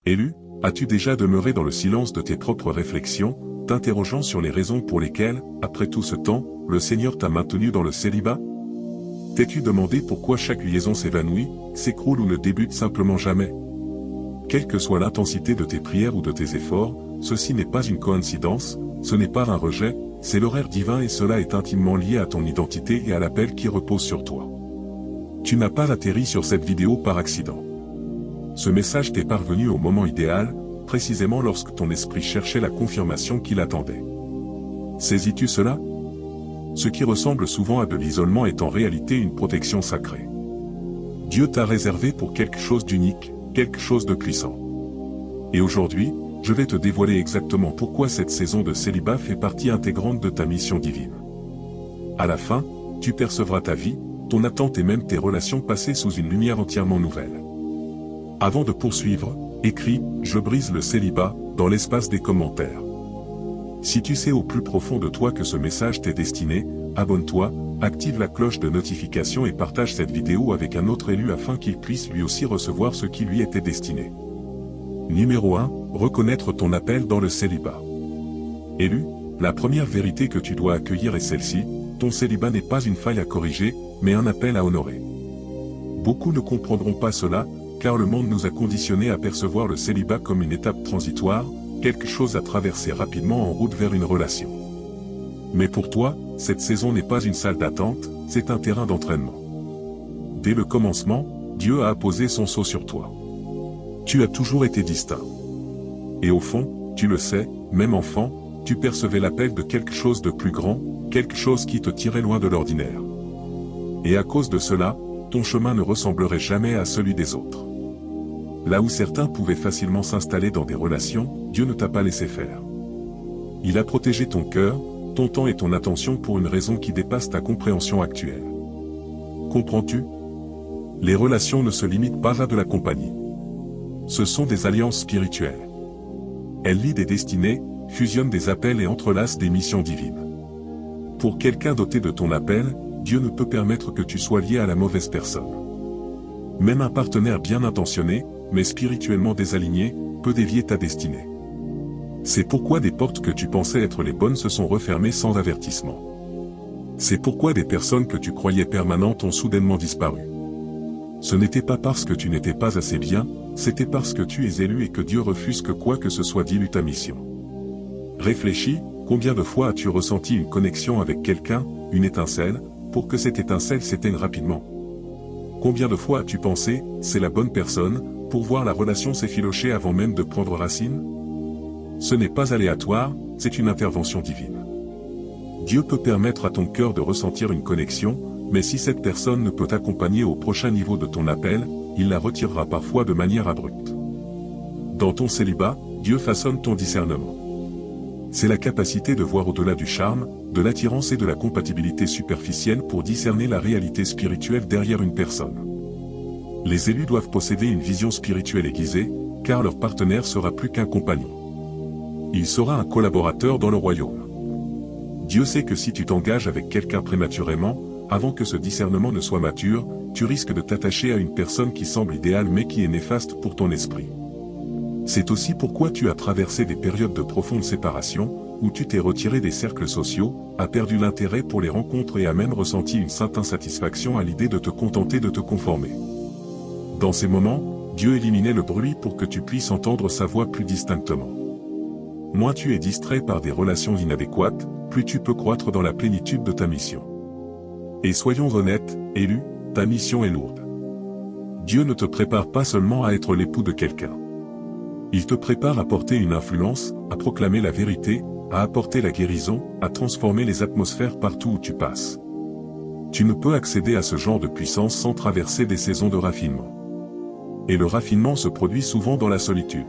Élu, as-tu déjà demeuré dans le silence de tes propres réflexions, t'interrogeant sur les raisons pour lesquelles, après tout ce temps, le Seigneur t'a maintenu dans le célibat? T'es-tu demandé pourquoi chaque liaison s'évanouit, s'écroule ou ne débute simplement jamais? Quelle que soit l'intensité de tes prières ou de tes efforts, ceci n'est pas une coïncidence, ce n'est pas un rejet, c'est l'horaire divin et cela est intimement lié à ton identité et à l'appel qui repose sur toi. Tu n'as pas atterri sur cette vidéo par accident. Ce message t'est parvenu au moment idéal, précisément lorsque ton esprit cherchait la confirmation qu'il attendait. Saisis-tu cela? Ce qui ressemble souvent à de l'isolement est en réalité une protection sacrée. Dieu t'a réservé pour quelque chose d'unique, quelque chose de puissant. Et aujourd'hui, je vais te dévoiler exactement pourquoi cette saison de célibat fait partie intégrante de ta mission divine. À la fin, tu percevras ta vie, ton attente et même tes relations passées sous une lumière entièrement nouvelle. Avant de poursuivre, écris « Je brise le célibat » dans l'espace des commentaires. Si tu sais au plus profond de toi que ce message t'est destiné, abonne-toi, active la cloche de notification et partage cette vidéo avec un autre élu afin qu'il puisse lui aussi recevoir ce qui lui était destiné. Numéro 1, reconnaître ton appel dans le célibat. Élu, la première vérité que tu dois accueillir est celle-ci, ton célibat n'est pas une faille à corriger, mais un appel à honorer. Beaucoup ne comprendront pas cela, car le monde nous a conditionnés à percevoir le célibat comme une étape transitoire, quelque chose à traverser rapidement en route vers une relation. Mais pour toi, cette saison n'est pas une salle d'attente, c'est un terrain d'entraînement. Dès le commencement, Dieu a apposé son sceau sur toi. Tu as toujours été distinct. Et au fond, tu le sais, même enfant, tu percevais l'appel de quelque chose de plus grand, quelque chose qui te tirait loin de l'ordinaire. Et à cause de cela, ton chemin ne ressemblerait jamais à celui des autres. Là où certains pouvaient facilement s'installer dans des relations, Dieu ne t'a pas laissé faire. Il a protégé ton cœur, ton temps et ton attention pour une raison qui dépasse ta compréhension actuelle. Comprends-tu? Les relations ne se limitent pas à de la compagnie. Ce sont des alliances spirituelles. Elles lient des destinées, fusionnent des appels et entrelacent des missions divines. Pour quelqu'un doté de ton appel, Dieu ne peut permettre que tu sois lié à la mauvaise personne. Même un partenaire bien intentionné, mais spirituellement désaligné, peut dévier ta destinée. C'est pourquoi des portes que tu pensais être les bonnes se sont refermées sans avertissement. C'est pourquoi des personnes que tu croyais permanentes ont soudainement disparu. Ce n'était pas parce que tu n'étais pas assez bien, c'était parce que tu es élu et que Dieu refuse que quoi que ce soit dilue ta mission. Réfléchis, combien de fois as-tu ressenti une connexion avec quelqu'un, une étincelle, pour que cette étincelle s'éteigne rapidement? Combien de fois as-tu pensé, c'est la bonne personne, pour voir la relation s'effilocher avant même de prendre racine? Ce n'est pas aléatoire, c'est une intervention divine. Dieu peut permettre à ton cœur de ressentir une connexion, mais si cette personne ne peut t'accompagner au prochain niveau de ton appel, il la retirera parfois de manière abrupte. Dans ton célibat, Dieu façonne ton discernement. C'est la capacité de voir au-delà du charme, de l'attirance et de la compatibilité superficielle pour discerner la réalité spirituelle derrière une personne. Les élus doivent posséder une vision spirituelle aiguisée, car leur partenaire sera plus qu'un compagnon. Il sera un collaborateur dans le royaume. Dieu sait que si tu t'engages avec quelqu'un prématurément, avant que ce discernement ne soit mature, tu risques de t'attacher à une personne qui semble idéale mais qui est néfaste pour ton esprit. C'est aussi pourquoi tu as traversé des périodes de profonde séparation, où tu t'es retiré des cercles sociaux, as perdu l'intérêt pour les rencontres et as même ressenti une sainte insatisfaction à l'idée de te contenter de te conformer. Dans ces moments, Dieu éliminait le bruit pour que tu puisses entendre sa voix plus distinctement. Moins tu es distrait par des relations inadéquates, plus tu peux croître dans la plénitude de ta mission. Et soyons honnêtes, élu, ta mission est lourde. Dieu ne te prépare pas seulement à être l'époux de quelqu'un. Il te prépare à porter une influence, à proclamer la vérité, à apporter la guérison, à transformer les atmosphères partout où tu passes. Tu ne peux accéder à ce genre de puissance sans traverser des saisons de raffinement. Et le raffinement se produit souvent dans la solitude.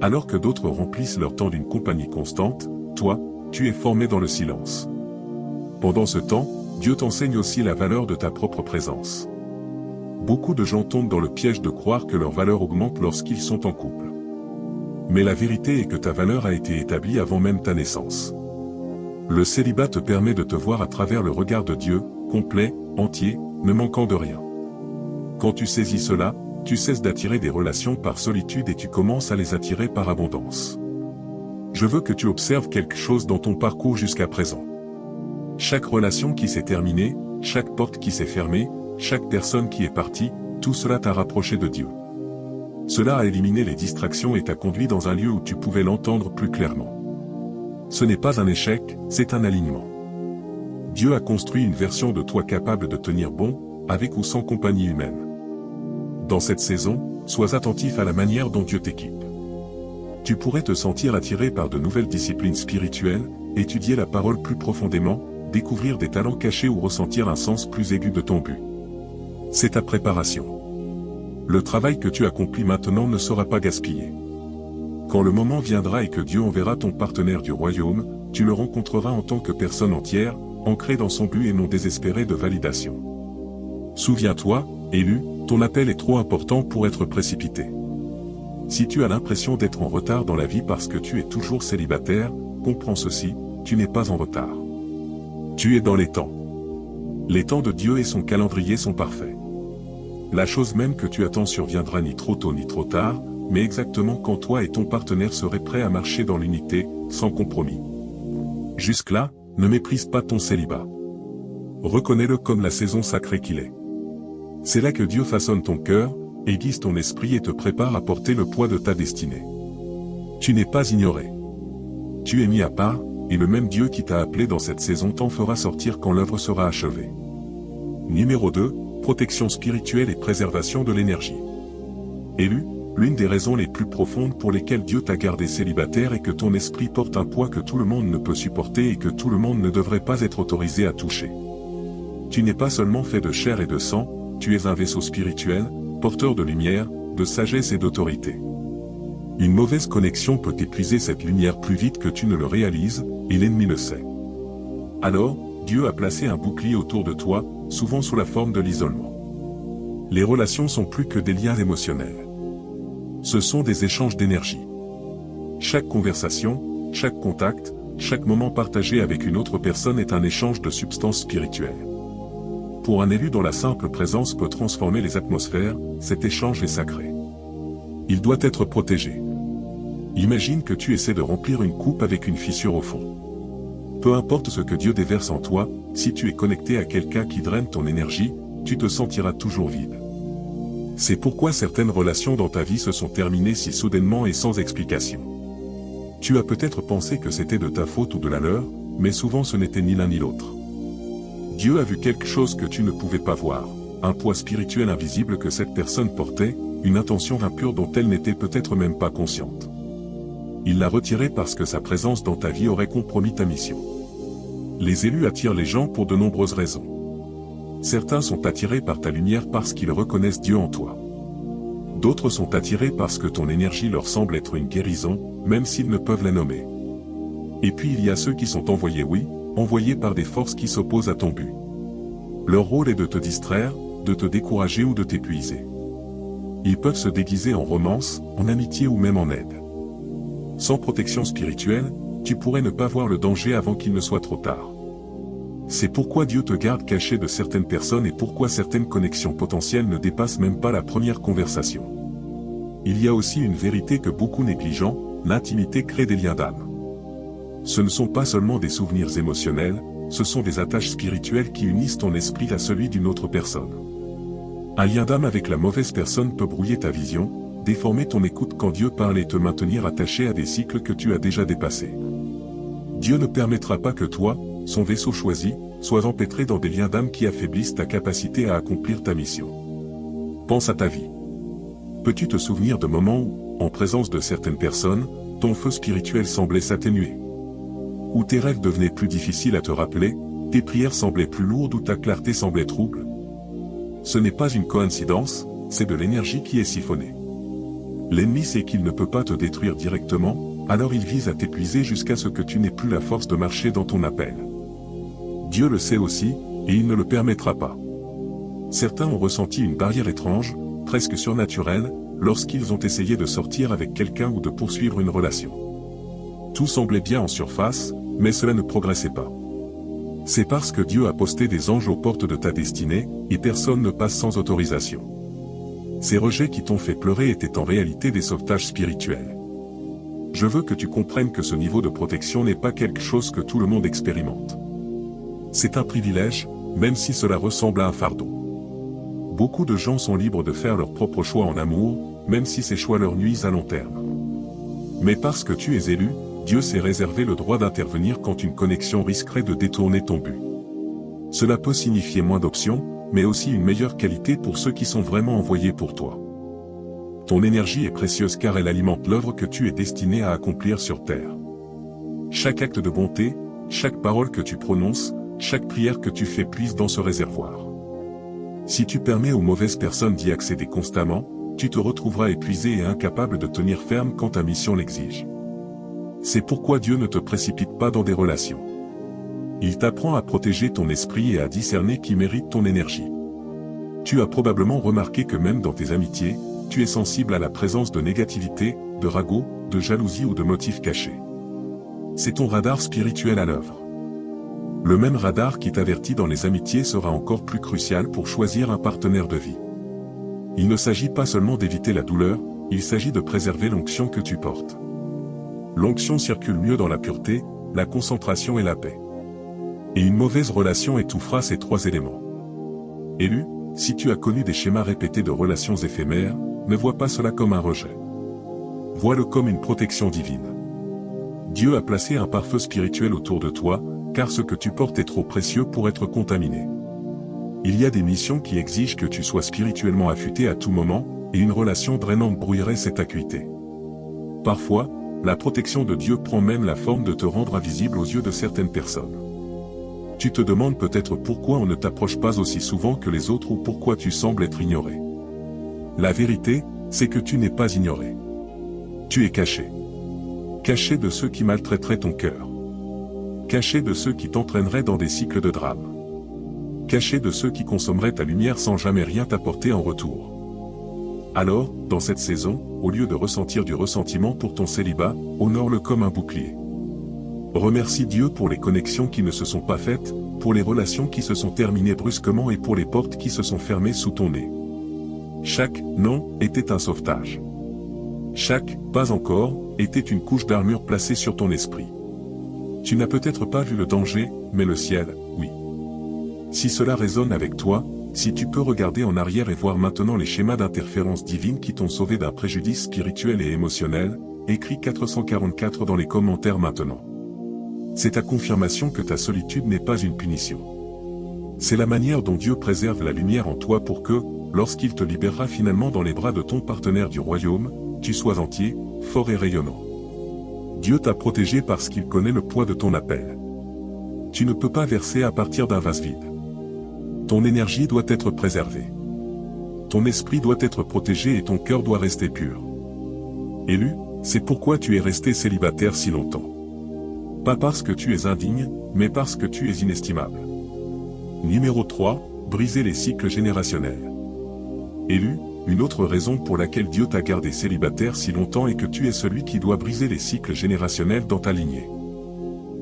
Alors que d'autres remplissent leur temps d'une compagnie constante, toi, tu es formé dans le silence. Pendant ce temps, Dieu t'enseigne aussi la valeur de ta propre présence. Beaucoup de gens tombent dans le piège de croire que leur valeur augmente lorsqu'ils sont en couple. Mais la vérité est que ta valeur a été établie avant même ta naissance. Le célibat te permet de te voir à travers le regard de Dieu, complet, entier, ne manquant de rien. Quand tu saisis cela, tu cesses d'attirer des relations par solitude et tu commences à les attirer par abondance. Je veux que tu observes quelque chose dans ton parcours jusqu'à présent. Chaque relation qui s'est terminée, chaque porte qui s'est fermée, chaque personne qui est partie, tout cela t'a rapproché de Dieu. Cela a éliminé les distractions et t'a conduit dans un lieu où tu pouvais l'entendre plus clairement. Ce n'est pas un échec, c'est un alignement. Dieu a construit une version de toi capable de tenir bon, avec ou sans compagnie humaine. Dans cette saison, sois attentif à la manière dont Dieu t'équipe. Tu pourrais te sentir attiré par de nouvelles disciplines spirituelles, étudier la parole plus profondément, découvrir des talents cachés ou ressentir un sens plus aigu de ton but. C'est ta préparation. Le travail que tu accomplis maintenant ne sera pas gaspillé. Quand le moment viendra et que Dieu enverra ton partenaire du royaume, tu le rencontreras en tant que personne entière, ancrée dans son but et non désespérée de validation. Souviens-toi, élu, ton appel est trop important pour être précipité. Si tu as l'impression d'être en retard dans la vie parce que tu es toujours célibataire, comprends ceci, tu n'es pas en retard. Tu es dans les temps. Les temps de Dieu et son calendrier sont parfaits. La chose même que tu attends surviendra ni trop tôt ni trop tard, mais exactement quand toi et ton partenaire seraient prêts à marcher dans l'unité, sans compromis. Jusque-là, ne méprise pas ton célibat. Reconnais-le comme la saison sacrée qu'il est. C'est là que Dieu façonne ton cœur, aiguise ton esprit et te prépare à porter le poids de ta destinée. Tu n'es pas ignoré. Tu es mis à part, et le même Dieu qui t'a appelé dans cette saison t'en fera sortir quand l'œuvre sera achevée. Numéro 2, protection spirituelle et préservation de l'énergie. Élu, l'une des raisons les plus profondes pour lesquelles Dieu t'a gardé célibataire est que ton esprit porte un poids que tout le monde ne peut supporter et que tout le monde ne devrait pas être autorisé à toucher. Tu n'es pas seulement fait de chair et de sang, tu es un vaisseau spirituel, porteur de lumière, de sagesse et d'autorité. Une mauvaise connexion peut épuiser cette lumière plus vite que tu ne le réalises, et l'ennemi le sait. Alors, Dieu a placé un bouclier autour de toi, souvent sous la forme de l'isolement. Les relations sont plus que des liens émotionnels. Ce sont des échanges d'énergie. Chaque conversation, chaque contact, chaque moment partagé avec une autre personne est un échange de substances spirituelles. Pour un élu dont la simple présence peut transformer les atmosphères, cet échange est sacré. Il doit être protégé. Imagine que tu essaies de remplir une coupe avec une fissure au fond. Peu importe ce que Dieu déverse en toi, si tu es connecté à quelqu'un qui draine ton énergie, tu te sentiras toujours vide. C'est pourquoi certaines relations dans ta vie se sont terminées si soudainement et sans explication. Tu as peut-être pensé que c'était de ta faute ou de la leur, mais souvent ce n'était ni l'un ni l'autre. Dieu a vu quelque chose que tu ne pouvais pas voir, un poids spirituel invisible que cette personne portait, une intention impure dont elle n'était peut-être même pas consciente. Il l'a retirée parce que sa présence dans ta vie aurait compromis ta mission. Les élus attirent les gens pour de nombreuses raisons. Certains sont attirés par ta lumière parce qu'ils reconnaissent Dieu en toi. D'autres sont attirés parce que ton énergie leur semble être une guérison, même s'ils ne peuvent la nommer. Et puis il y a ceux qui sont envoyés par des forces qui s'opposent à ton but. Leur rôle est de te distraire, de te décourager ou de t'épuiser. Ils peuvent se déguiser en romance, en amitié ou même en aide. Sans protection spirituelle, tu pourrais ne pas voir le danger avant qu'il ne soit trop tard. C'est pourquoi Dieu te garde caché de certaines personnes et pourquoi certaines connexions potentielles ne dépassent même pas la première conversation. Il y a aussi une vérité que beaucoup négligent, l'intimité crée des liens d'âme. Ce ne sont pas seulement des souvenirs émotionnels, ce sont des attaches spirituelles qui unissent ton esprit à celui d'une autre personne. Un lien d'âme avec la mauvaise personne peut brouiller ta vision, déformer ton écoute quand Dieu parle et te maintenir attaché à des cycles que tu as déjà dépassés. Dieu ne permettra pas que toi, son vaisseau choisi, sois empêtré dans des liens d'âme qui affaiblissent ta capacité à accomplir ta mission. Pense à ta vie. Peux-tu te souvenir de moments où, en présence de certaines personnes, ton feu spirituel semblait s'atténuer? Où tes rêves devenaient plus difficiles à te rappeler, tes prières semblaient plus lourdes ou ta clarté semblait trouble? Ce n'est pas une coïncidence, c'est de l'énergie qui est siphonnée. L'ennemi sait qu'il ne peut pas te détruire directement, alors il vise à t'épuiser jusqu'à ce que tu n'aies plus la force de marcher dans ton appel. Dieu le sait aussi, et il ne le permettra pas. Certains ont ressenti une barrière étrange, presque surnaturelle, lorsqu'ils ont essayé de sortir avec quelqu'un ou de poursuivre une relation. Tout semblait bien en surface, mais cela ne progressait pas. C'est parce que Dieu a posté des anges aux portes de ta destinée, et personne ne passe sans autorisation. Ces rejets qui t'ont fait pleurer étaient en réalité des sauvetages spirituels. Je veux que tu comprennes que ce niveau de protection n'est pas quelque chose que tout le monde expérimente. C'est un privilège, même si cela ressemble à un fardeau. Beaucoup de gens sont libres de faire leurs propres choix en amour, même si ces choix leur nuisent à long terme. Mais parce que tu es élu, Dieu s'est réservé le droit d'intervenir quand une connexion risquerait de détourner ton but. Cela peut signifier moins d'options, mais aussi une meilleure qualité pour ceux qui sont vraiment envoyés pour toi. Ton énergie est précieuse car elle alimente l'œuvre que tu es destiné à accomplir sur terre. Chaque acte de bonté, chaque parole que tu prononces, chaque prière que tu fais puise dans ce réservoir. Si tu permets aux mauvaises personnes d'y accéder constamment, tu te retrouveras épuisé et incapable de tenir ferme quand ta mission l'exige. C'est pourquoi Dieu ne te précipite pas dans des relations. Il t'apprend à protéger ton esprit et à discerner qui mérite ton énergie. Tu as probablement remarqué que même dans tes amitiés, tu es sensible à la présence de négativité, de ragots, de jalousie ou de motifs cachés. C'est ton radar spirituel à l'œuvre. Le même radar qui t'avertit dans les amitiés sera encore plus crucial pour choisir un partenaire de vie. Il ne s'agit pas seulement d'éviter la douleur, il s'agit de préserver l'onction que tu portes. L'onction circule mieux dans la pureté, la concentration et la paix. Et une mauvaise relation étouffera ces trois éléments. Élu, si tu as connu des schémas répétés de relations éphémères, ne vois pas cela comme un rejet. Vois-le comme une protection divine. Dieu a placé un pare-feu spirituel autour de toi, car ce que tu portes est trop précieux pour être contaminé. Il y a des missions qui exigent que tu sois spirituellement affûté à tout moment, et une relation drainante brouillerait cette acuité. Parfois, la protection de Dieu prend même la forme de te rendre invisible aux yeux de certaines personnes. Tu te demandes peut-être pourquoi on ne t'approche pas aussi souvent que les autres ou pourquoi tu sembles être ignoré. La vérité, c'est que tu n'es pas ignoré. Tu es caché. Caché de ceux qui maltraiteraient ton cœur. Caché de ceux qui t'entraîneraient dans des cycles de drame. Caché de ceux qui consommeraient ta lumière sans jamais rien t'apporter en retour. Alors, dans cette saison, au lieu de ressentir du ressentiment pour ton célibat, honore-le comme un bouclier. Remercie Dieu pour les connexions qui ne se sont pas faites, pour les relations qui se sont terminées brusquement et pour les portes qui se sont fermées sous ton nez. Chaque « non » était un sauvetage. Chaque « pas encore » était une couche d'armure placée sur ton esprit. Tu n'as peut-être pas vu le danger, mais le ciel, oui. Si cela résonne avec toi, si tu peux regarder en arrière et voir maintenant les schémas d'interférence divine qui t'ont sauvé d'un préjudice spirituel et émotionnel, écris 444 dans les commentaires maintenant. C'est ta confirmation que ta solitude n'est pas une punition. C'est la manière dont Dieu préserve la lumière en toi pour que, lorsqu'il te libérera finalement dans les bras de ton partenaire du royaume, tu sois entier, fort et rayonnant. Dieu t'a protégé parce qu'il connaît le poids de ton appel. Tu ne peux pas verser à partir d'un vase vide. Ton énergie doit être préservée. Ton esprit doit être protégé et ton cœur doit rester pur. Élu, c'est pourquoi tu es resté célibataire si longtemps. Pas parce que tu es indigne, mais parce que tu es inestimable. Numéro 3, briser les cycles générationnels. Élu, une autre raison pour laquelle Dieu t'a gardé célibataire si longtemps est que tu es celui qui doit briser les cycles générationnels dans ta lignée.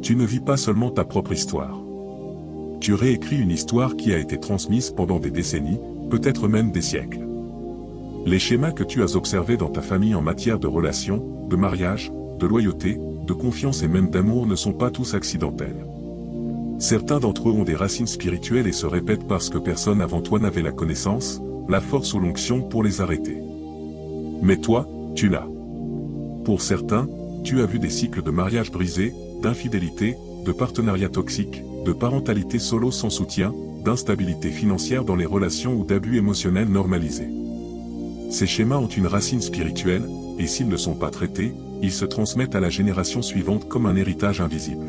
Tu ne vis pas seulement ta propre histoire. Tu réécris une histoire qui a été transmise pendant des décennies, peut-être même des siècles. Les schémas que tu as observés dans ta famille en matière de relations, de mariage, de loyauté, de confiance et même d'amour ne sont pas tous accidentels. Certains d'entre eux ont des racines spirituelles et se répètent parce que personne avant toi n'avait la connaissance, la force ou l'onction pour les arrêter. Mais toi, tu l'as. Pour certains, tu as vu des cycles de mariage brisés, d'infidélité, de partenariats toxiques, de parentalité solo sans soutien, d'instabilité financière dans les relations ou d'abus émotionnels normalisés. Ces schémas ont une racine spirituelle, et s'ils ne sont pas traités, ils se transmettent à la génération suivante comme un héritage invisible.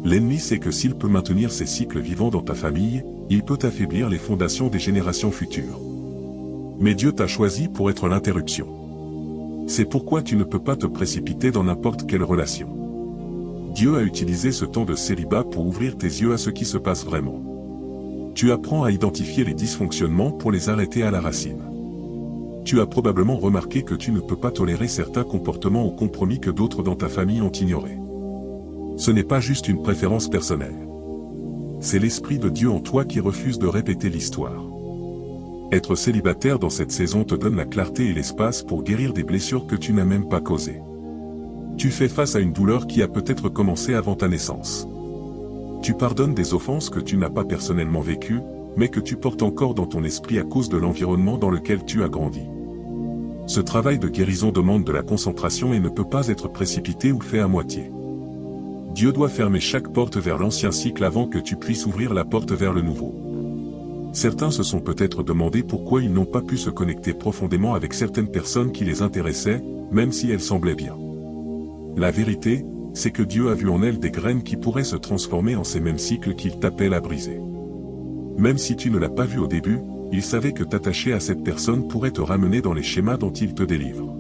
L'ennemi sait que s'il peut maintenir ces cycles vivants dans ta famille, il peut affaiblir les fondations des générations futures. Mais Dieu t'a choisi pour être l'interruption. C'est pourquoi tu ne peux pas te précipiter dans n'importe quelle relation. Dieu a utilisé ce temps de célibat pour ouvrir tes yeux à ce qui se passe vraiment. Tu apprends à identifier les dysfonctionnements pour les arrêter à la racine. Tu as probablement remarqué que tu ne peux pas tolérer certains comportements ou compromis que d'autres dans ta famille ont ignorés. Ce n'est pas juste une préférence personnelle. C'est l'Esprit de Dieu en toi qui refuse de répéter l'histoire. Être célibataire dans cette saison te donne la clarté et l'espace pour guérir des blessures que tu n'as même pas causées. Tu fais face à une douleur qui a peut-être commencé avant ta naissance. Tu pardonnes des offenses que tu n'as pas personnellement vécues, mais que tu portes encore dans ton esprit à cause de l'environnement dans lequel tu as grandi. Ce travail de guérison demande de la concentration et ne peut pas être précipité ou fait à moitié. Dieu doit fermer chaque porte vers l'ancien cycle avant que tu puisses ouvrir la porte vers le nouveau. Certains se sont peut-être demandé pourquoi ils n'ont pas pu se connecter profondément avec certaines personnes qui les intéressaient, même si elles semblaient bien. La vérité, c'est que Dieu a vu en elles des graines qui pourraient se transformer en ces mêmes cycles qu'il t'appelle à briser. Même si tu ne l'as pas vu au début, il savait que t'attacher à cette personne pourrait te ramener dans les schémas dont il te délivre.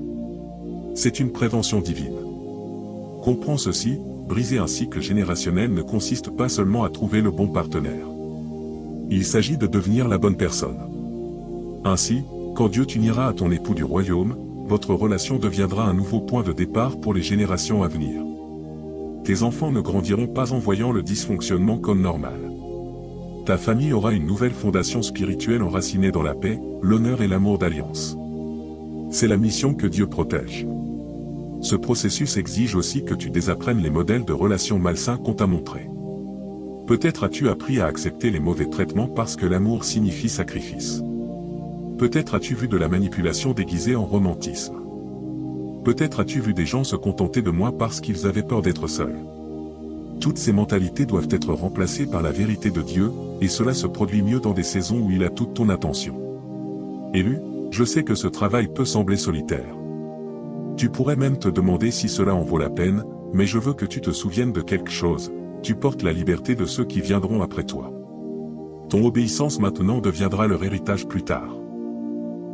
C'est une prévention divine. Comprends ceci, briser un cycle générationnel ne consiste pas seulement à trouver le bon partenaire. Il s'agit de devenir la bonne personne. Ainsi, quand Dieu t'unira à ton époux du royaume, votre relation deviendra un nouveau point de départ pour les générations à venir. Tes enfants ne grandiront pas en voyant le dysfonctionnement comme normal. Ta famille aura une nouvelle fondation spirituelle enracinée dans la paix, l'honneur et l'amour d'alliance. C'est la mission que Dieu protège. Ce processus exige aussi que tu désapprennes les modèles de relations malsains qu'on t'a montrés. Peut-être as-tu appris à accepter les mauvais traitements parce que l'amour signifie sacrifice. Peut-être as-tu vu de la manipulation déguisée en romantisme. Peut-être as-tu vu des gens se contenter de moi parce qu'ils avaient peur d'être seuls. Toutes ces mentalités doivent être remplacées par la vérité de Dieu, et cela se produit mieux dans des saisons où il a toute ton attention. Élu, je sais que ce travail peut sembler solitaire. Tu pourrais même te demander si cela en vaut la peine, mais je veux que tu te souviennes de quelque chose, tu portes la liberté de ceux qui viendront après toi. Ton obéissance maintenant deviendra leur héritage plus tard.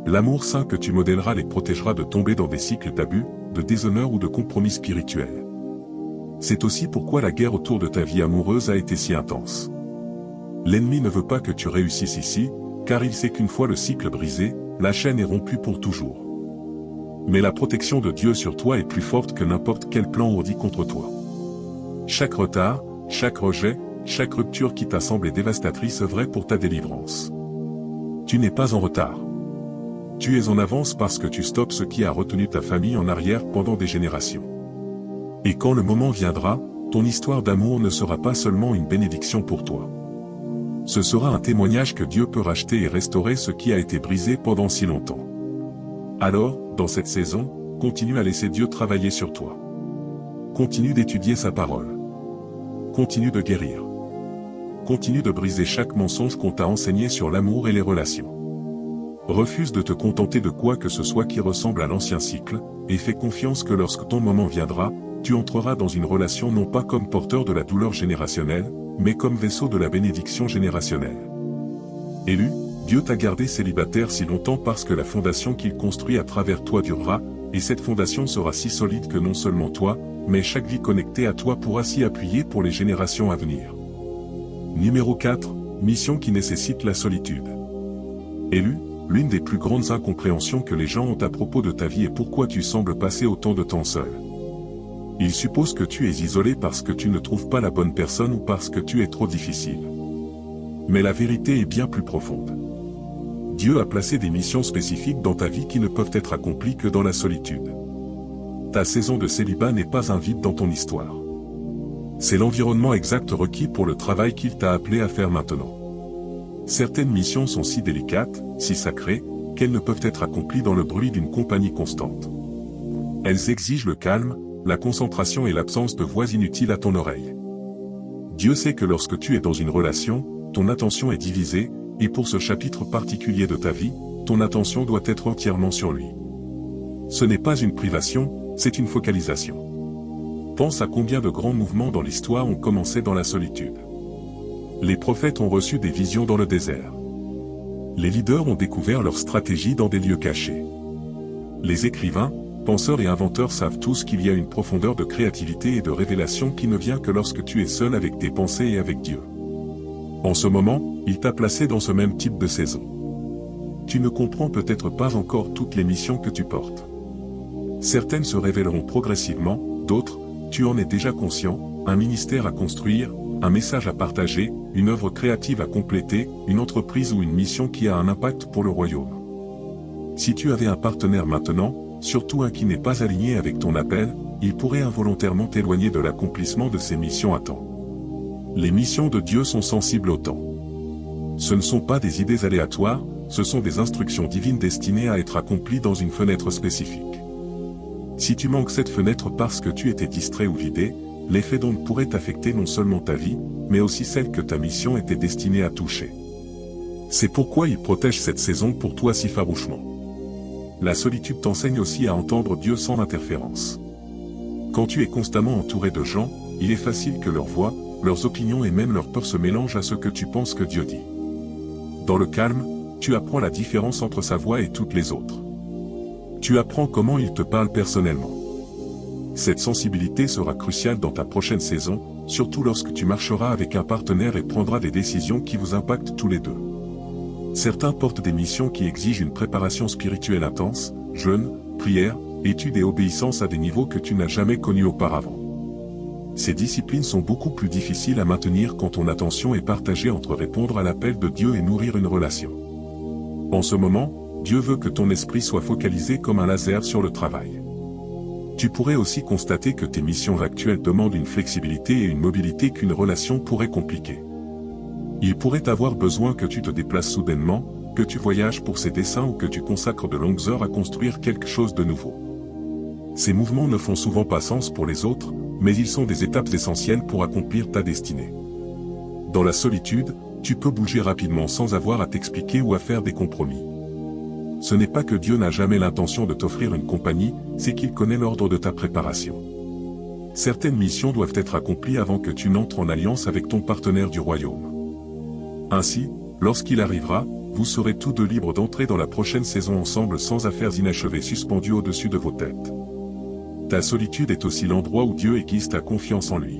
L'amour saint que tu modèleras les protégera de tomber dans des cycles d'abus, de déshonneur ou de compromis spirituels. C'est aussi pourquoi la guerre autour de ta vie amoureuse a été si intense. L'ennemi ne veut pas que tu réussisses ici, car il sait qu'une fois le cycle brisé, la chaîne est rompue pour toujours. Mais la protection de Dieu sur toi est plus forte que n'importe quel plan ourdi contre toi. Chaque retard, chaque rejet, chaque rupture qui t'a semblé dévastatrice œuvrait pour ta délivrance. Tu n'es pas en retard. Tu es en avance parce que tu stoppes ce qui a retenu ta famille en arrière pendant des générations. Et quand le moment viendra, ton histoire d'amour ne sera pas seulement une bénédiction pour toi. Ce sera un témoignage que Dieu peut racheter et restaurer ce qui a été brisé pendant si longtemps. Alors, dans cette saison, continue à laisser Dieu travailler sur toi. Continue d'étudier sa parole. Continue de guérir. Continue de briser chaque mensonge qu'on t'a enseigné sur l'amour et les relations. Refuse de te contenter de quoi que ce soit qui ressemble à l'ancien cycle, et fais confiance que lorsque ton moment viendra, tu entreras dans une relation non pas comme porteur de la douleur générationnelle, mais comme vaisseau de la bénédiction générationnelle. Élu, Dieu t'a gardé célibataire si longtemps parce que la fondation qu'il construit à travers toi durera, et cette fondation sera si solide que non seulement toi, mais chaque vie connectée à toi pourra s'y appuyer pour les générations à venir. Numéro 4, mission qui nécessite la solitude. Élu, l'une des plus grandes incompréhensions que les gens ont à propos de ta vie est pourquoi tu sembles passer autant de temps seul. Ils supposent que tu es isolé parce que tu ne trouves pas la bonne personne ou parce que tu es trop difficile. Mais la vérité est bien plus profonde. Dieu a placé des missions spécifiques dans ta vie qui ne peuvent être accomplies que dans la solitude. Ta saison de célibat n'est pas un vide dans ton histoire. C'est l'environnement exact requis pour le travail qu'il t'a appelé à faire maintenant. Certaines missions sont si délicates, si sacrées, qu'elles ne peuvent être accomplies dans le bruit d'une compagnie constante. Elles exigent le calme, la concentration et l'absence de voix inutiles à ton oreille. Dieu sait que lorsque tu es dans une relation, ton attention est divisée, et pour ce chapitre particulier de ta vie, ton attention doit être entièrement sur lui. Ce n'est pas une privation, c'est une focalisation. Pense à combien de grands mouvements dans l'histoire ont commencé dans la solitude. Les prophètes ont reçu des visions dans le désert. Les leaders ont découvert leur stratégie dans des lieux cachés. Les écrivains, penseurs et inventeurs savent tous qu'il y a une profondeur de créativité et de révélation qui ne vient que lorsque tu es seul avec tes pensées et avec Dieu. En ce moment, il t'a placé dans ce même type de saison. Tu ne comprends peut-être pas encore toutes les missions que tu portes. Certaines se révéleront progressivement, d'autres, tu en es déjà conscient, un ministère à construire, un message à partager, une œuvre créative à compléter, une entreprise ou une mission qui a un impact pour le royaume. Si tu avais un partenaire maintenant, surtout un qui n'est pas aligné avec ton appel, il pourrait involontairement t'éloigner de l'accomplissement de ses missions à temps. Les missions de Dieu sont sensibles au temps. Ce ne sont pas des idées aléatoires, ce sont des instructions divines destinées à être accomplies dans une fenêtre spécifique. Si tu manques cette fenêtre parce que tu étais distrait ou vidé, l'effet d'onde pourrait affecter non seulement ta vie, mais aussi celle que ta mission était destinée à toucher. C'est pourquoi il protège cette saison pour toi si farouchement. La solitude t'enseigne aussi à entendre Dieu sans interférence. Quand tu es constamment entouré de gens, il est facile que leurs voix, leurs opinions et même leurs peurs se mélangent à ce que tu penses que Dieu dit. Dans le calme, tu apprends la différence entre sa voix et toutes les autres. Tu apprends comment il te parle personnellement. Cette sensibilité sera cruciale dans ta prochaine saison, surtout lorsque tu marcheras avec un partenaire et prendras des décisions qui vous impactent tous les deux. Certains portent des missions qui exigent une préparation spirituelle intense, jeûne, prière, étude et obéissance à des niveaux que tu n'as jamais connus auparavant. Ces disciplines sont beaucoup plus difficiles à maintenir quand ton attention est partagée entre répondre à l'appel de Dieu et nourrir une relation. En ce moment, Dieu veut que ton esprit soit focalisé comme un laser sur le travail. Tu pourrais aussi constater que tes missions actuelles demandent une flexibilité et une mobilité qu'une relation pourrait compliquer. Il pourrait avoir besoin que tu te déplaces soudainement, que tu voyages pour ses desseins ou que tu consacres de longues heures à construire quelque chose de nouveau. Ces mouvements ne font souvent pas sens pour les autres, mais ils sont des étapes essentielles pour accomplir ta destinée. Dans la solitude, tu peux bouger rapidement sans avoir à t'expliquer ou à faire des compromis. Ce n'est pas que Dieu n'a jamais l'intention de t'offrir une compagnie, c'est qu'il connaît l'ordre de ta préparation. Certaines missions doivent être accomplies avant que tu n'entres en alliance avec ton partenaire du royaume. Ainsi, lorsqu'il arrivera, vous serez tous deux libres d'entrer dans la prochaine saison ensemble sans affaires inachevées suspendues au-dessus de vos têtes. Ta solitude est aussi l'endroit où Dieu aiguise ta confiance en lui.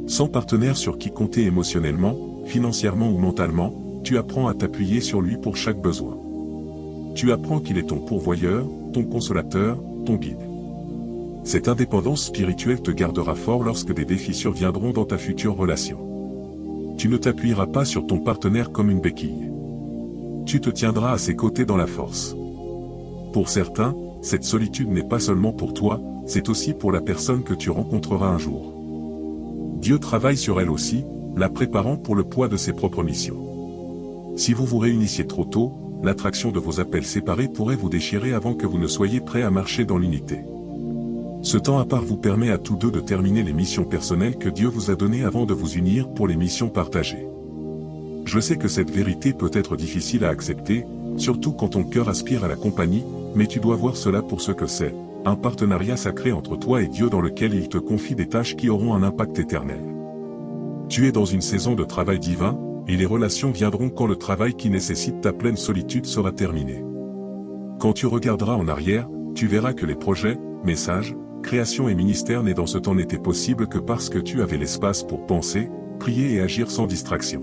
Sans partenaire sur qui compter émotionnellement, financièrement ou mentalement, tu apprends à t'appuyer sur lui pour chaque besoin. Tu apprends qu'il est ton pourvoyeur, ton consolateur, ton guide. Cette indépendance spirituelle te gardera fort lorsque des défis surviendront dans ta future relation. Tu ne t'appuieras pas sur ton partenaire comme une béquille. Tu te tiendras à ses côtés dans la force. Pour certains, cette solitude n'est pas seulement pour toi, c'est aussi pour la personne que tu rencontreras un jour. Dieu travaille sur elle aussi, la préparant pour le poids de ses propres missions. Si vous vous réunissiez trop tôt, l'attraction de vos appels séparés pourrait vous déchirer avant que vous ne soyez prêts à marcher dans l'unité. Ce temps à part vous permet à tous deux de terminer les missions personnelles que Dieu vous a données avant de vous unir pour les missions partagées. Je sais que cette vérité peut être difficile à accepter, surtout quand ton cœur aspire à la compagnie, mais tu dois voir cela pour ce que c'est, un partenariat sacré entre toi et Dieu dans lequel il te confie des tâches qui auront un impact éternel. Tu es dans une saison de travail divin, et les relations viendront quand le travail qui nécessite ta pleine solitude sera terminé. Quand tu regarderas en arrière, tu verras que les projets, messages, créations et ministères nés dans ce temps n'étaient possibles que parce que tu avais l'espace pour penser, prier et agir sans distraction.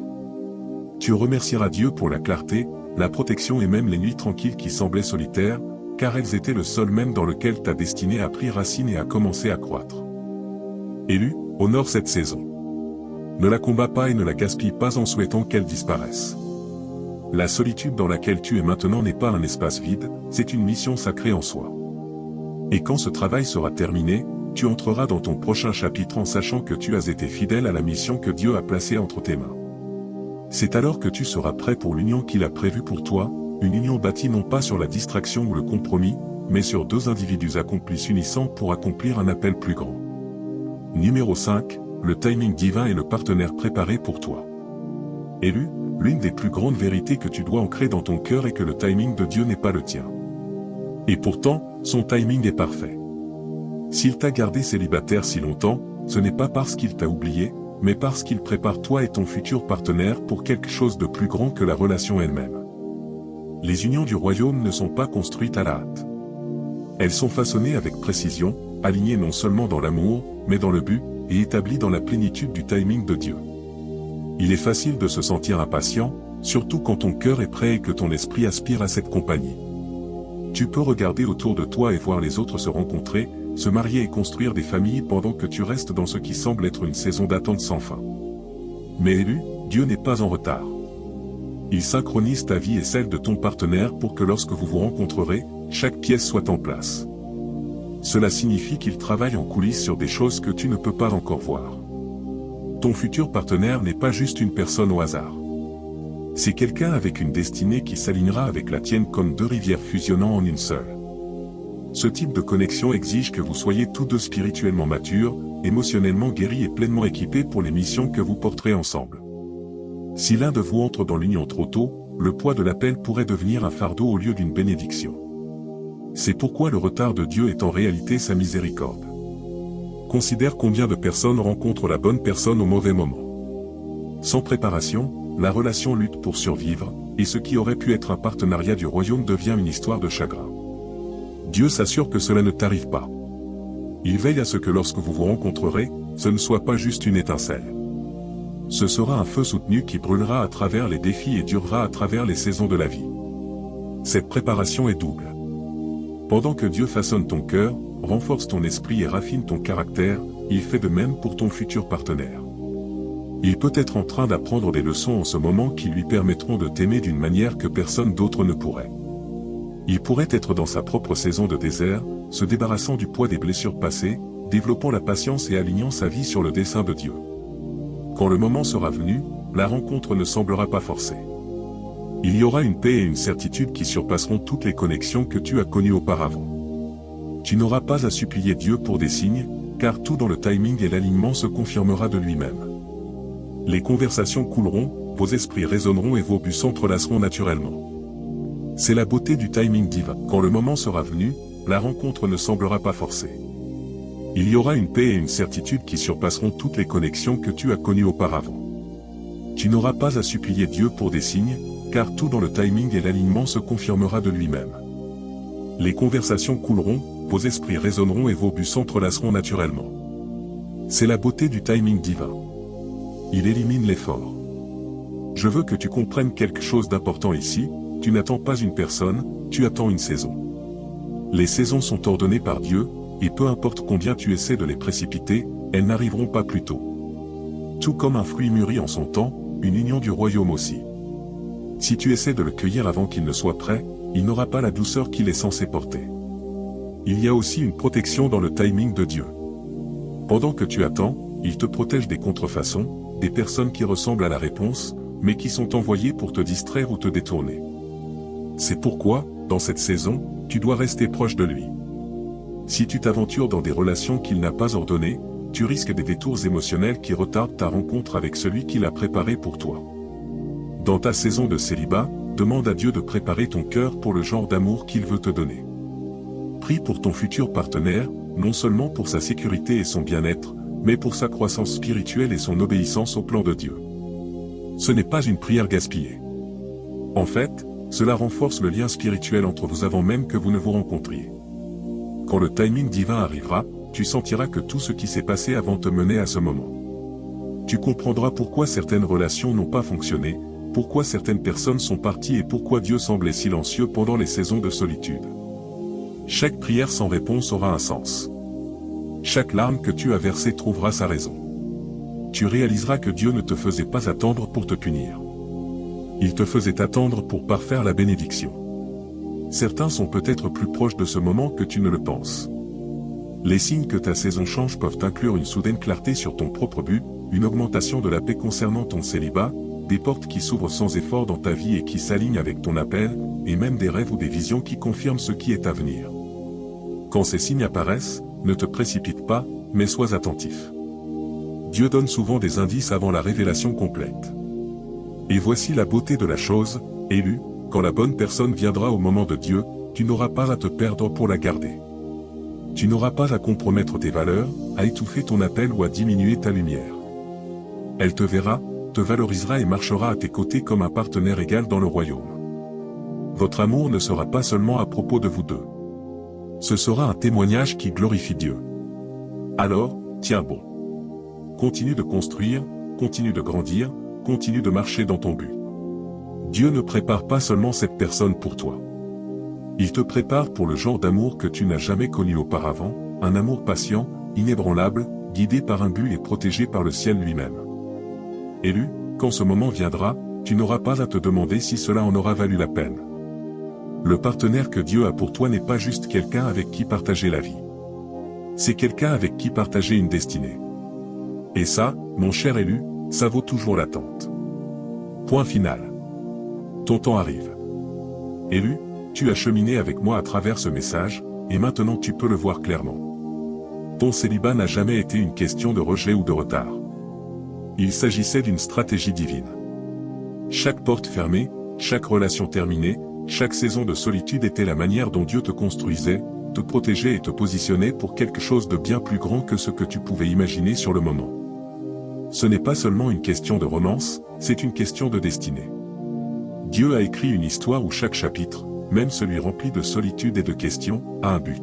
Tu remercieras Dieu pour la clarté, la protection et même les nuits tranquilles qui semblaient solitaires, car elles étaient le sol même dans lequel ta destinée a pris racine et a commencé à croître. Élu, honore cette saison. Ne la combats pas et ne la gaspille pas en souhaitant qu'elle disparaisse. La solitude dans laquelle tu es maintenant n'est pas un espace vide, c'est une mission sacrée en soi. Et quand ce travail sera terminé, tu entreras dans ton prochain chapitre en sachant que tu as été fidèle à la mission que Dieu a placée entre tes mains. C'est alors que tu seras prêt pour l'union qu'il a prévue pour toi, une union bâtie non pas sur la distraction ou le compromis, mais sur deux individus accomplis s'unissant pour accomplir un appel plus grand. Numéro 5, le timing divin est le partenaire préparé pour toi. Élu, l'une des plus grandes vérités que tu dois ancrer dans ton cœur est que le timing de Dieu n'est pas le tien. Et pourtant, son timing est parfait. S'il t'a gardé célibataire si longtemps, ce n'est pas parce qu'il t'a oublié, mais parce qu'il prépare toi et ton futur partenaire pour quelque chose de plus grand que la relation elle-même. Les unions du royaume ne sont pas construites à la hâte. Elles sont façonnées avec précision, alignées non seulement dans l'amour, mais dans le but, et établies dans la plénitude du timing de Dieu. Il est facile de se sentir impatient, surtout quand ton cœur est prêt et que ton esprit aspire à cette compagnie. Tu peux regarder autour de toi et voir les autres se rencontrer, se marier et construire des familles pendant que tu restes dans ce qui semble être une saison d'attente sans fin. Mais élu, Dieu n'est pas en retard. Il synchronise ta vie et celle de ton partenaire pour que lorsque vous vous rencontrerez, chaque pièce soit en place. Cela signifie qu'il travaille en coulisses sur des choses que tu ne peux pas encore voir. Ton futur partenaire n'est pas juste une personne au hasard. C'est quelqu'un avec une destinée qui s'alignera avec la tienne comme deux rivières fusionnant en une seule. Ce type de connexion exige que vous soyez tous deux spirituellement matures, émotionnellement guéris et pleinement équipés pour les missions que vous porterez ensemble. Si l'un de vous entre dans l'union trop tôt, le poids de l'appel pourrait devenir un fardeau au lieu d'une bénédiction. C'est pourquoi le retard de Dieu est en réalité sa miséricorde. Considère combien de personnes rencontrent la bonne personne au mauvais moment. Sans préparation, la relation lutte pour survivre, et ce qui aurait pu être un partenariat du royaume devient une histoire de chagrin. Dieu s'assure que cela ne t'arrive pas. Il veille à ce que lorsque vous vous rencontrerez, ce ne soit pas juste une étincelle. Ce sera un feu soutenu qui brûlera à travers les défis et durera à travers les saisons de la vie. Cette préparation est double. Pendant que Dieu façonne ton cœur, renforce ton esprit et raffine ton caractère, il fait de même pour ton futur partenaire. Il peut être en train d'apprendre des leçons en ce moment qui lui permettront de t'aimer d'une manière que personne d'autre ne pourrait. Il pourrait être dans sa propre saison de désert, se débarrassant du poids des blessures passées, développant la patience et alignant sa vie sur le dessein de Dieu. Quand le moment sera venu, la rencontre ne semblera pas forcée. Il y aura une paix et une certitude qui surpasseront toutes les connexions que tu as connues auparavant. Tu n'auras pas à supplier Dieu pour des signes, car tout dans le timing et l'alignement se confirmera de lui-même. Les conversations couleront, vos esprits résonneront et vos buts s'entrelaceront naturellement. C'est la beauté du timing divin. Quand le moment sera venu, la rencontre ne semblera pas forcée. Il y aura une paix et une certitude qui surpasseront toutes les connexions que tu as connues auparavant. Tu n'auras pas à supplier Dieu pour des signes, car tout dans le timing et l'alignement se confirmera de lui-même. Les conversations couleront, vos esprits résonneront et vos buts s'entrelaceront naturellement. C'est la beauté du timing divin. Il élimine l'effort. Je veux que tu comprennes quelque chose d'important ici, tu n'attends pas une personne, tu attends une saison. Les saisons sont ordonnées par Dieu, et peu importe combien tu essaies de les précipiter, elles n'arriveront pas plus tôt. Tout comme un fruit mûrit en son temps, une union du royaume aussi. Si tu essaies de le cueillir avant qu'il ne soit prêt, il n'aura pas la douceur qu'il est censé porter. Il y a aussi une protection dans le timing de Dieu. Pendant que tu attends, il te protège des contrefaçons, des personnes qui ressemblent à la réponse, mais qui sont envoyées pour te distraire ou te détourner. C'est pourquoi, dans cette saison, tu dois rester proche de lui. Si tu t'aventures dans des relations qu'il n'a pas ordonnées, tu risques des détours émotionnels qui retardent ta rencontre avec celui qu'il a préparé pour toi. Dans ta saison de célibat, demande à Dieu de préparer ton cœur pour le genre d'amour qu'il veut te donner. Prie pour ton futur partenaire, non seulement pour sa sécurité et son bien-être, mais pour sa croissance spirituelle et son obéissance au plan de Dieu. Ce n'est pas une prière gaspillée. En fait, cela renforce le lien spirituel entre vous avant même que vous ne vous rencontriez. Quand le timing divin arrivera, tu sentiras que tout ce qui s'est passé avant te menait à ce moment. Tu comprendras pourquoi certaines relations n'ont pas fonctionné, pourquoi certaines personnes sont parties et pourquoi Dieu semblait silencieux pendant les saisons de solitude. Chaque prière sans réponse aura un sens. Chaque larme que tu as versée trouvera sa raison. Tu réaliseras que Dieu ne te faisait pas attendre pour te punir. Il te faisait attendre pour parfaire la bénédiction. Certains sont peut-être plus proches de ce moment que tu ne le penses. Les signes que ta saison change peuvent inclure une soudaine clarté sur ton propre but, une augmentation de la paix concernant ton célibat, des portes qui s'ouvrent sans effort dans ta vie et qui s'alignent avec ton appel, et même des rêves ou des visions qui confirment ce qui est à venir. Quand ces signes apparaissent, ne te précipite pas, mais sois attentif. Dieu donne souvent des indices avant la révélation complète. Et voici la beauté de la chose, élu, quand la bonne personne viendra au moment de Dieu, tu n'auras pas à te perdre pour la garder. Tu n'auras pas à compromettre tes valeurs, à étouffer ton appel ou à diminuer ta lumière. Elle te verra, te valorisera et marchera à tes côtés comme un partenaire égal dans le royaume. Votre amour ne sera pas seulement à propos de vous deux. Ce sera un témoignage qui glorifie Dieu. Alors, tiens bon. Continue de construire, continue de grandir, continue de marcher dans ton but. Dieu ne prépare pas seulement cette personne pour toi. Il te prépare pour le genre d'amour que tu n'as jamais connu auparavant, un amour patient, inébranlable, guidé par un but et protégé par le ciel lui-même. Élu, quand ce moment viendra, tu n'auras pas à te demander si cela en aura valu la peine. Le partenaire que Dieu a pour toi n'est pas juste quelqu'un avec qui partager la vie. C'est quelqu'un avec qui partager une destinée. Et ça, mon cher élu, ça vaut toujours l'attente. Point final. Ton temps arrive. Élu, tu as cheminé avec moi à travers ce message, et maintenant tu peux le voir clairement. Ton célibat n'a jamais été une question de rejet ou de retard. Il s'agissait d'une stratégie divine. Chaque porte fermée, chaque relation terminée, chaque saison de solitude était la manière dont Dieu te construisait, te protégeait et te positionnait pour quelque chose de bien plus grand que ce que tu pouvais imaginer sur le moment. Ce n'est pas seulement une question de romance, c'est une question de destinée. Dieu a écrit une histoire où chaque chapitre, même celui rempli de solitude et de questions, a un but.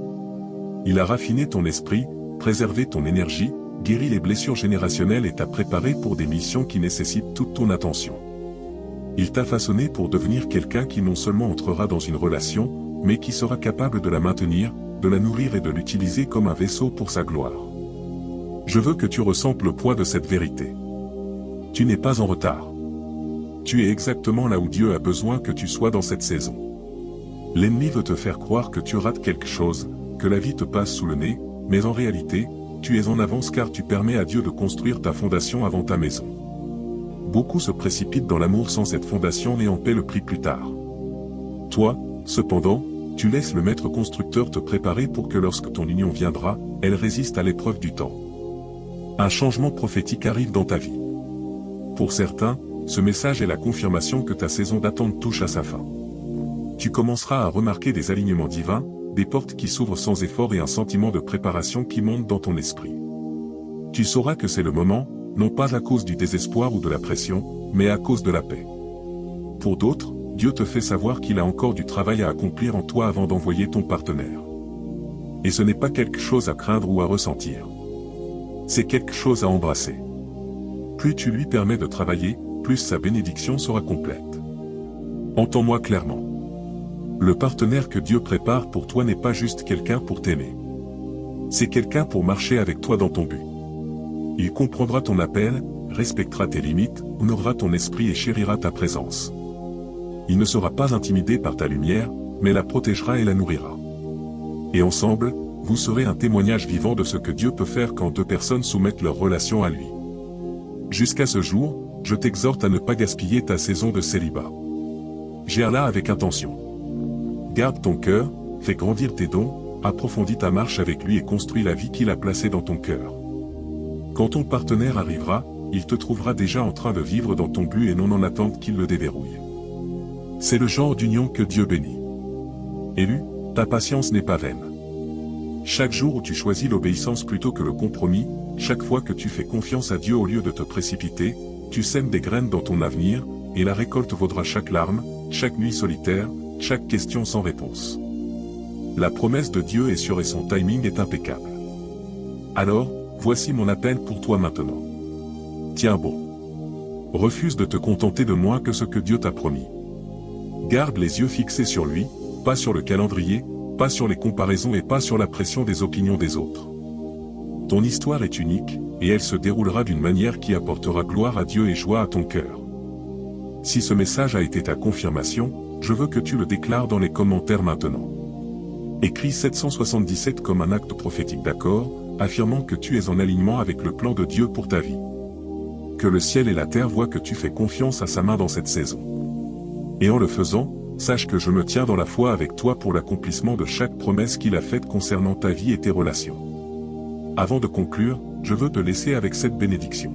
Il a raffiné ton esprit, préservé ton énergie, guéri les blessures générationnelles et t'a préparé pour des missions qui nécessitent toute ton attention. Il t'a façonné pour devenir quelqu'un qui non seulement entrera dans une relation, mais qui sera capable de la maintenir, de la nourrir et de l'utiliser comme un vaisseau pour sa gloire. Je veux que tu ressentes le poids de cette vérité. Tu n'es pas en retard. Tu es exactement là où Dieu a besoin que tu sois dans cette saison. L'ennemi veut te faire croire que tu rates quelque chose, que la vie te passe sous le nez, mais en réalité, tu es en avance car tu permets à Dieu de construire ta fondation avant ta maison. Beaucoup se précipitent dans l'amour sans cette fondation et en paient le prix plus tard. Toi, cependant, tu laisses le maître constructeur te préparer pour que lorsque ton union viendra, elle résiste à l'épreuve du temps. Un changement prophétique arrive dans ta vie. Pour certains, ce message est la confirmation que ta saison d'attente touche à sa fin. Tu commenceras à remarquer des alignements divins, des portes qui s'ouvrent sans effort et un sentiment de préparation qui monte dans ton esprit. Tu sauras que c'est le moment, non pas à cause du désespoir ou de la pression, mais à cause de la paix. Pour d'autres, Dieu te fait savoir qu'il a encore du travail à accomplir en toi avant d'envoyer ton partenaire. Et ce n'est pas quelque chose à craindre ou à ressentir. C'est quelque chose à embrasser. Plus tu lui permets de travailler, plus sa bénédiction sera complète. Entends-moi clairement. Le partenaire que Dieu prépare pour toi n'est pas juste quelqu'un pour t'aimer. C'est quelqu'un pour marcher avec toi dans ton but. Il comprendra ton appel, respectera tes limites, honorera ton esprit et chérira ta présence. Il ne sera pas intimidé par ta lumière, mais la protégera et la nourrira. Et ensemble, vous serez un témoignage vivant de ce que Dieu peut faire quand deux personnes soumettent leur relation à lui. Jusqu'à ce jour, je t'exhorte à ne pas gaspiller ta saison de célibat. Gère-la avec intention. Garde ton cœur, fais grandir tes dons, approfondis ta marche avec lui et construis la vie qu'il a placée dans ton cœur. Quand ton partenaire arrivera, il te trouvera déjà en train de vivre dans ton but et non en attente qu'il le déverrouille. C'est le genre d'union que Dieu bénit. Élu, ta patience n'est pas vaine. Chaque jour où tu choisis l'obéissance plutôt que le compromis, chaque fois que tu fais confiance à Dieu au lieu de te précipiter, tu sèmes des graines dans ton avenir, et la récolte vaudra chaque larme, chaque nuit solitaire, chaque question sans réponse. La promesse de Dieu est sûre et son timing est impeccable. Alors, voici mon appel pour toi maintenant. Tiens bon. Refuse de te contenter de moins que ce que Dieu t'a promis. Garde les yeux fixés sur lui, pas sur le calendrier, pas sur les comparaisons et pas sur la pression des opinions des autres. Ton histoire est unique, et elle se déroulera d'une manière qui apportera gloire à Dieu et joie à ton cœur. Si ce message a été ta confirmation, je veux que tu le déclares dans les commentaires maintenant. Écris 777 comme un acte prophétique d'accord, affirmant que tu es en alignement avec le plan de Dieu pour ta vie. Que le ciel et la terre voient que tu fais confiance à sa main dans cette saison. Et en le faisant, sache que je me tiens dans la foi avec toi pour l'accomplissement de chaque promesse qu'il a faite concernant ta vie et tes relations. Avant de conclure, je veux te laisser avec cette bénédiction.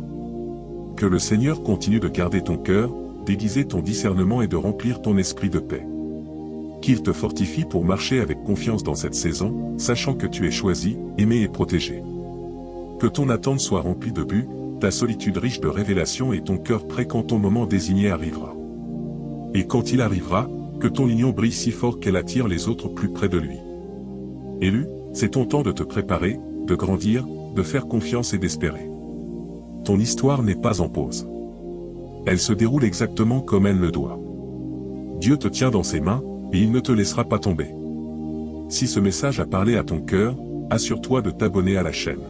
Que le Seigneur continue de garder ton cœur, d'aiguiser ton discernement et de remplir ton esprit de paix. Qu'il te fortifie pour marcher avec confiance dans cette saison, sachant que tu es choisi, aimé et protégé. Que ton attente soit remplie de buts, ta solitude riche de révélations et ton cœur prêt quand ton moment désigné arrivera. Et quand il arrivera, que ton union brille si fort qu'elle attire les autres plus près de lui. Élu, c'est ton temps de te préparer, de grandir, de faire confiance et d'espérer. Ton histoire n'est pas en pause. Elle se déroule exactement comme elle le doit. Dieu te tient dans ses mains, et il ne te laissera pas tomber. Si ce message a parlé à ton cœur, assure-toi de t'abonner à la chaîne.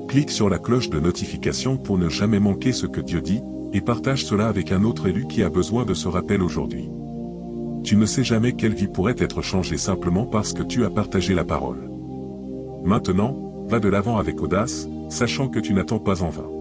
Clique sur la cloche de notification pour ne jamais manquer ce que Dieu dit, et partage cela avec un autre élu qui a besoin de ce rappel aujourd'hui. Tu ne sais jamais quelle vie pourrait être changée simplement parce que tu as partagé la parole. Maintenant, va de l'avant avec audace, sachant que tu n'attends pas en vain.